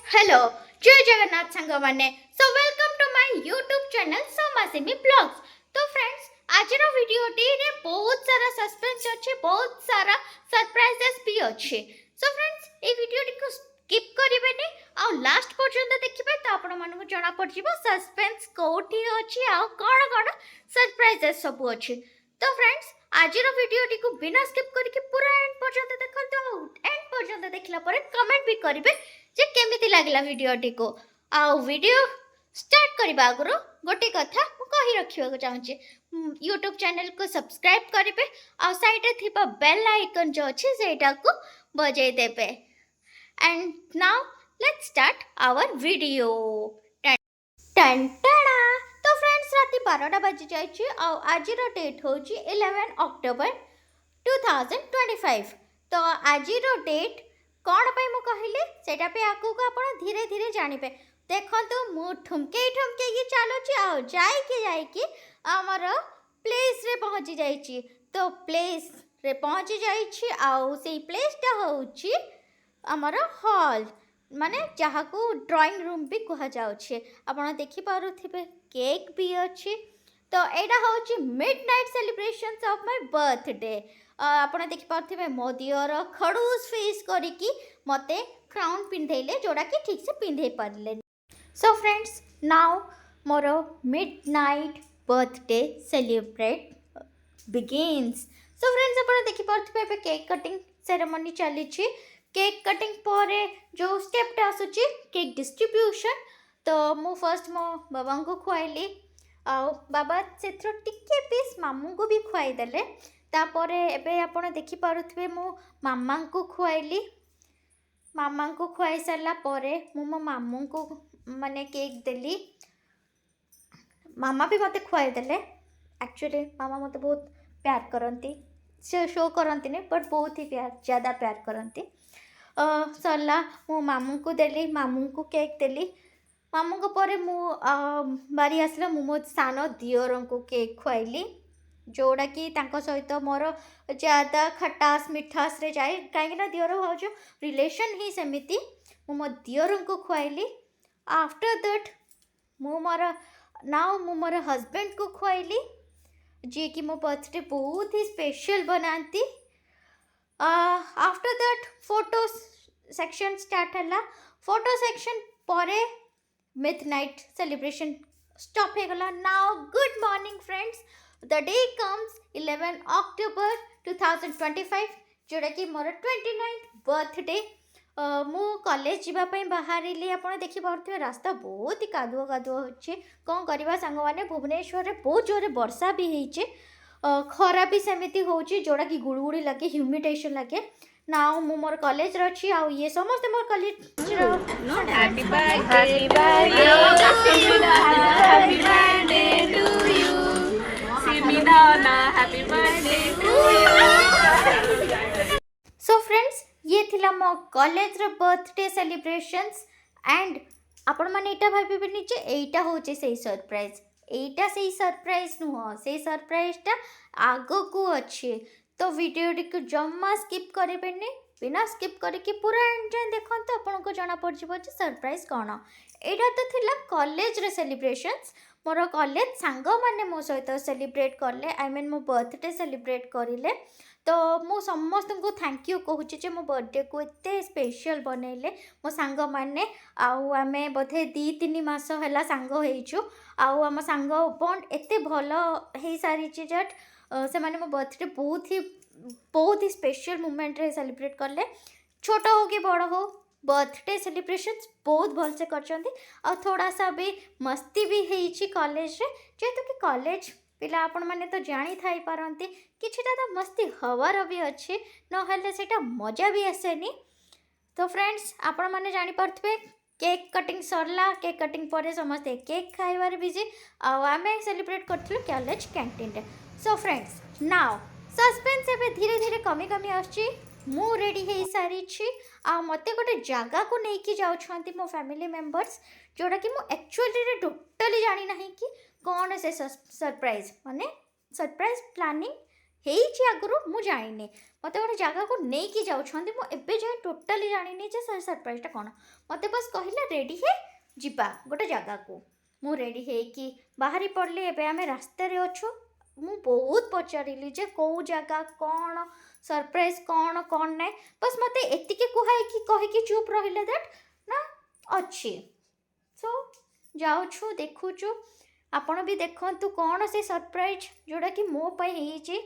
Hello जय जगन्नाथ सांग मैंने so welcome to my YouTube channel सोमासिमी ब्लॉग्स। तो फ्रेंड्स आज वीडियो रे बहुत सारा सस्पेंस अच्छे, बहुत सारा सरप्राइजेस भी अच्छे। सो फ्रेंड्स ये वीडियो को स्किप करेंगे आ लास्ट पर्यंत देखिए तो आपण मानक जना पड़ सस्पेंस कोठी अच्छी आ कौन कौन सरप्राइजेस सब अच्छे। तो फ्रेंड्स आज वीडियो को बिना स्किप करके पूरा एंड पर्यंत देखो, एंड पर्यंत देखला कमेंट भी करेंगे जे केमिति लागला वीडियोटी को। आउ वीडियो स्टार्ट करबा आगरो गोटे कथा मु कहि रखिबा को चाहूची, यूट्यूब चैनल को सब्सक्राइब करिवे आ साइड रे थिबा बेल आइकन जो अछि सेटा को बजाय देबे। And now let's start our video. टन टड़ा। तो फ्रेंड्स राति 12टा बाजी जाइछि आ आज रो डेट होची 11 अक्टोबर 2025। तो आज रो डेट कौन पे मु कहले सेटा पे आकु को आपण धीरे धीरे जानिबे। देखंतु मु ठुमके ठुमके की चालुची आ जाई की हमर प्लेस रे पहुंची जाईची। तो प्लेस रे पहुंची जाईची आ सेई प्लेस ता होची हमर हॉल, माने जहाँ को ड्राइंग रूम भी कह जाउछे। आपण देखि पारुथिबे केक भी अछि। तो एटा होची midnight celebrations of my birthday. आपण देखि पारुथिबे मो दियर खड़ूस फेस करिकी मते क्राउन पिंधेले जोड़ा कि ठीक से पिंधे पारले। सो फ्रेंड्स नाउ मोर midnight birthday celebrate begins. So friends आपण देखि पारुथिबे केक कटिंग सेरेमनी चली। केक कटिंग पर जो स्टेप आसूची केक डिस्ट्रीब्यूशन। तो मु फर्स्ट मो बाबा को खुआइली आ बाबा से टिके पीस मामू को भी खुआई देले। तापर एबे आपण देखि पारुथिबे मो मामा को खुआइली। मामा को खुआई सारा परे मु मो मामू को माने केक देली। मामा भी मते खुआई देले। एक्चुअली मामा मते बहुत प्यार करती, से शो करती नहीं बट बहुत ही प्यार ज़्यादा प्यार करती। सरला मो मामू को देली, मामू को केक देली। मामू को परे मु बारी आसला मु मो सान दियर को केक खुआइली जोड़ा कि तांको सहित मोर ज़्यादा खटास मिठास रे जाए कहीं दियर भाज रिलेशन ही सेमिति। मु मो दियर को खुआइली। आफ्टर दैट मु मोर हस्बैंड को खुआइली जी कि मो बर्थडे बहुत ही स्पेशल बनाती। After that photo section start है। फोटो सेक्शन परे मिडनाइट सेलिब्रेशन स्टॉप हो गला। Now good morning friends, the day comes 11 October 2025 जोड़ा कि मोर 29th बर्थडे। मु कॉलेज जीवाई बाहरी। आपड़ देखिपे रास्ता बहुत ही कादुआ कादुआ होचे। कौन करवा सांग मैंने भुवनेश्वर में बहुत जोरे वर्षा भी होचे, खरा भी सेमिति होची जोड़ा कि गुड़गुड़ी लगे, ह्यूमिडेशन लगे। नाउ मु मोर कॉलेज रची आ ये समस्त मोर college happy birthday happy birthday to you Simina happy birthday to you. So friends ये थिला मो कॉलेज रो बर्थडे सेलिब्रेशंस। एंड आपण माने एटा भाबिबे नी जे एटा होचे सेही सरप्राइज। एटा सेही सरप्राइज नुह, सेही सरप्राइजटा आगो को अच्छे। तो वीडियो को जम्मा स्किप करेंगे, बिना स्किप करके पूरा एंड जाए देखो तो आपको जना पड़ सरप्राइज कौन। यहाँ तो थिला कॉलेज रे सेलिब्रेशंस। मोर कॉलेज सांग माने मो सहित सेलिब्रेट कले, आई मीन मो बर्थडे सेलिब्रेट करें। तो मु समस्त को थैंक यू कहूँ मो बर्थडे को एते स्पेशल बनैले मो सांग माने। आमे बोधे 2-3 मास है सांग होइछु। आम सांग बॉन्ड एते भल हो सारी जट से माने मो बर्थडे बहुत ही स्पेशल मोमेंट रे सेलिब्रेट कले। छोट हो कि बड़ हो बर्थडे सेलिब्रेशन बहुत भल से करछंती। आ थोड़ा सा भी मस्ती भी होइछि कॉलेज रे, जेहेतु कि कॉलेज पिला आपण माने तो जानी थाई पारंती किछिटा तो मस्ती हवार भी अच्छे, नहेले सेटा मजा भी आसेनी। तो फ्रेंड्स आपण माने जानी पारथबे केक कटिंग सरला। केक कटिंग पर समस्ते केक खाइबार बिजी आमे सेलिब्रेट करथलु कॉलेज कैंटीन रे। सो फ्रेंड्स नाउ सस्पेंस एबे धीरे धीरे कमी कमी आछि। मु रेडी हो सारी आ मते गोटे जगह को लेकिन जाउछंती मो फैमिली मेंबर्स, जोड़ा कि मु एक्चुअली रे टोटली जानी नहीं कि कौन से सरप्राइज माने सरप्राइज प्लानिंग ହେଇଛି ଆଗରୁ ମୁଁ ଜାଣିନି ମୋତେ ଗୋଟେ ଜାଗାକୁ ନେଇକି ଯାଉଛନ୍ତି ମୁଁ ଏବେ ଯାଏଁ ଟୋଟାଲି ଜାଣିନି ଯେ ସେ ସରପ୍ରାଇଜ୍ଟା କ'ଣ ମୋତେ ବାସ୍ କହିଲେ ରେଡ଼ି ହେ ଯିବା ଗୋଟେ ଜାଗାକୁ ମୁଁ ରେଡ଼ି ହେଇକି ବାହାରି ପଡ଼ିଲି ଏବେ ଆମେ ରାସ୍ତାରେ ଅଛୁ ମୁଁ ବହୁତ ପଚାରିଲି ଯେ କେଉଁ ଜାଗା କ'ଣ ସରପ୍ରାଇଜ୍ କ'ଣ ନାହିଁ ବାସ୍ ମୋତେ ଏତିକି କୁହାଇକି କହିକି ଚୁପ୍ ରହିଲେ ଦ୍ୟାଟ୍ ନା ଅଛି ସୋ ଯାଉଛୁ ଦେଖୁଛୁ ଆପଣ ବି ଦେଖନ୍ତୁ କ'ଣ ସେ ସରପ୍ରାଇଜ୍ ଯେଉଁଟାକି ମୋ ପାଇଁ ହେଇଛି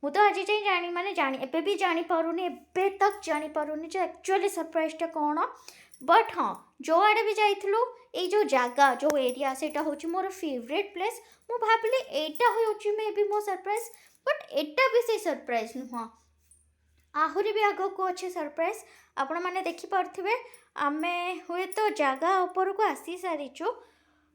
ମୁଁ ତ ଆଜି ଯାଏଁ ଏବେ ବି ଜାଣିପାରୁନି ଏବେ ତକ୍ ଜାଣିପାରୁନି ଯେ ଆକ୍ଚୁଆଲି ସରପ୍ରାଇଜ୍ଟା କ'ଣ ବଟ୍ ହଁ ଯେଉଁଆଡ଼େ ବି ଯାଇଥିଲୁ ଏଇ ଯେଉଁ ଜାଗା ଯେଉଁ ଏରିଆ ସେଇଟା ହେଉଛି ମୋର ଫେଭରେଟ୍ ପ୍ଲେସ୍ ମୁଁ ଭାବିଲି ଏଇଟା ହେଉଛି ମେ ବି ମୋ ସରପ୍ରାଇଜ୍ ବଟ୍ ଏଇଟା ବି ସେଇ ସରପ୍ରାଇଜ୍ ନୁହଁ ଆହୁରି ବି ଆଗକୁ ଅଛି ସରପ୍ରାଇଜ୍ ଆପଣମାନେ ଦେଖିପାରୁଥିବେ ଆମେ ହୁଏତ ଜାଗା ଉପରକୁ ଆସିସାରିଛୁ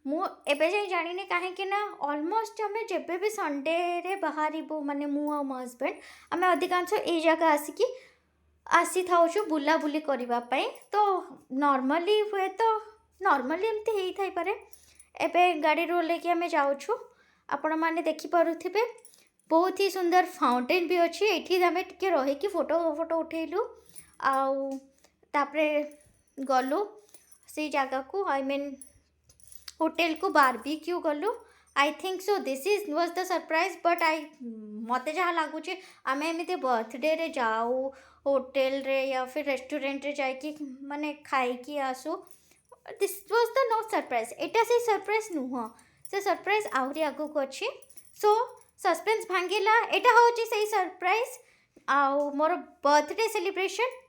ମୁଁ ଏବେ ଯାଏଁ ଜାଣିନି କାହିଁକି ନା ଅଲମୋଷ୍ଟ ଆମେ ଯେବେ ବି ସଣ୍ଡେରେ ବାହାରିବୁ ମାନେ ମୁଁ ଆଉ ମୋ ହଜବେଣ୍ଡ ଆମେ ଅଧିକାଂଶ ଏଇ ଜାଗା ଆସିଥାଉଛୁ ବୁଲାବୁଲି କରିବା ପାଇଁ ତ ନର୍ମାଲି ଏମିତି ହେଇଥାଇପାରେ ଏବେ ଗାଡ଼ିରୁ ଓହ୍ଲେଇକି ଆମେ ଯାଉଛୁ ଆପଣମାନେ ଦେଖିପାରୁଥିବେ ବହୁତ ହି ସୁନ୍ଦର ଫାଉଣ୍ଟେନ୍ ବି ଅଛି ଏଇଠି ଆମେ ଟିକେ ରହିକି ଫଟୋ ଉଠେଇଲୁ ଆଉ ତାପରେ ଗଲୁ ସେଇ ଜାଗାକୁ ହୋଟେल को बारबीक्यू गलु I think so this is was the surprise but मते जहाँ लगुच आम एमती बर्थडे रे जाऊ होटेल रे या फिर रेस्टोरेंट रे जाइकी माने खाइकी आसु this was the no surprise एटा से सरप्राइज नुह से सरप्राइज आहरी आगु को अच्छी सो सस्पेंस भांगिला एटा होची से सरप्राइज आउ मोर बर्थडे सेलिब्रेशन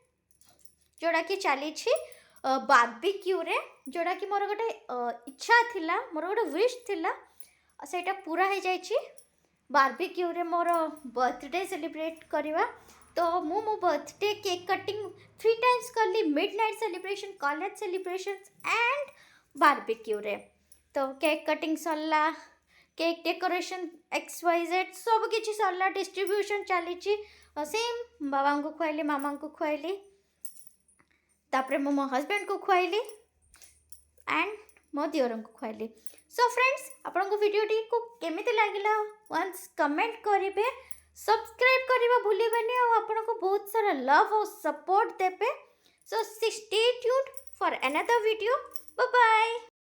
जोड़ा कि चली बारबीक्यू रे जोड़ा कि मोर गोटे इच्छा थिला मोर गोटे विश थिला सेटा पूरा हो जाइछि बारबीक्यू रे मोर बर्थडे सेलिब्रेट करवा तो मो बर्थडे केक कटिंग 3 टाइम्स करली midnight celebration college celebrations and barbecue रे तो केक कटिंग सरला केक डेकोरेशन XYZ सब किछि सरला डिस्ट्रीब्यूशन चली सेम बाबा को खुआली मामा को खुआली तापरे मो हस्बैंड को खुआली एंड मो दियर को खुआली सो फ्रेंड्स आपन को वीडियो को केमिति लागिला वंस कमेंट करिवे सब्सक्राइब करबा भूलिबेनी और आपन को बहुत सारा लव और सपोर्ट देबे so stay tuned for another video bye bye.